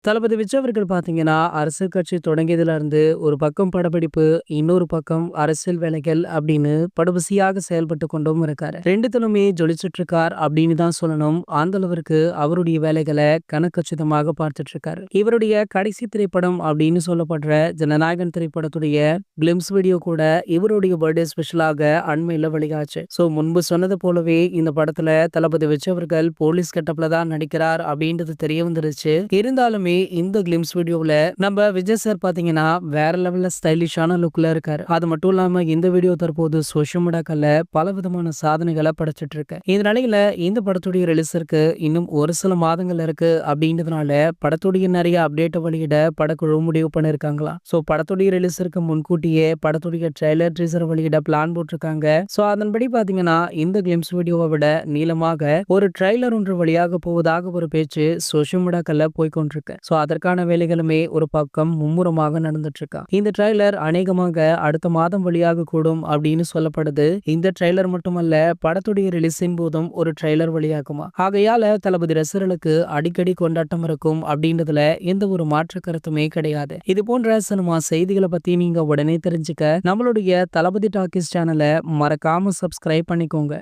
தளபதி விஜய் அவர்கள் பார்த்தீங்கன்னா, அரசியல் கட்சி தொடங்கியதுல இருந்து ஒரு பக்கம் படப்பிடிப்பு, இன்னொரு பக்கம் அரசியல் வேலைகள் அப்படின்னு படுபிசியாக செயல்பட்டு கொண்டும் இருக்காரு. 2த்துலயுமே ஜொலிச்சுட்டு இருக்கார் அப்படின்னு தான் சொல்லணும். அந்த அளவிற்கு அவருடைய வேலைகளை கனக்கச்சிதமாக பார்த்துட்டு இருக்காரு. இவருடைய கடைசி திரைப்படம் அப்படின்னு சொல்லப்படுற ஜனநாயகன் திரைப்படத்துடைய கிளிம்ஸ் வீடியோ கூட இவருடைய பர்த்டே ஸ்பெஷலாக அண்மையில வெளியாச்சு. முன்பு சொன்னது போலவே இந்த படத்துல தளபதி விஜய் அவர்கள் போலீஸ் கெட்டப்ல தான் நடிக்கிறார் அப்படின்றது தெரிய வந்துருச்சு. இருந்தாலுமே இந்த கிளிம்ஸ் வீடியோல நம்ம விஜய் சார் பாத்தீங்கன்னா வேற லெவல்ல ஸ்டைலிஷான லுக்ல இருக்காரு. அது மட்டும் இல்லாம இந்த வீடியோ தற்போது சோஷியல் மீடியாக்கள்ல பல விதமான சாதனைகளை படைச்சிட்டு இருக்கு. இந்த நிலையில இந்த படத்துடைய ரிலீஸிற்கு இன்னும் ஒரு சில மாதங்கள் இருக்கு அப்படின்றதுனால படத்துடைய நிறைய அப்டேட்டை வெளியிட படக்குழு முடிவு பண்ணிருக்காங்களா. படத்துடைய ரிலீஸிற்கு முன்கூட்டியே படத்துடைய ட்ரெய்லர் டீசர் வெளியிட பிளான் போட்டிருக்காங்க. அதன்படி பாத்தீங்கன்னா இந்த கிளிம்ஸ் வீடியோவை விட நீளமாக ஒரு ட்ரெய்லர் ஒன்று வழியாக போவதாக ஒரு பேச்சு சோஷியல் மீடியாக்கள்ல போய்கொண்டிருக்கு. அதற்கான வேலைகளுமே ஒரு பக்கம் மும்முரமாக நடந்துட்டு இருக்கா. இந்த ட்ரெய்லர் அநேகமாக அடுத்த மாதம் வெளியாக கூடும் அப்படின்னு சொல்லப்படுது. இந்த ட்ரெய்லர் மட்டுமல்ல, படத்துடைய ரிலீஸின் போதும் ஒரு ட்ரெய்லர் வெளியாகுமா. ஆகையால தளபதி ரசிகர்களுக்கு அடிக்கடி கொண்டாட்டம் இருக்கும் அப்படின்றதுல எந்த ஒரு மாற்று கருத்துமே கிடையாது. இது போன்ற சினிமா செய்திகளை பத்தி நீங்க உடனே தெரிஞ்சுக்க நம்மளுடைய தளபதி டாக்கீஸ் சேனலை மறக்காம சப்ஸ்கிரைப் பண்ணிக்கோங்க.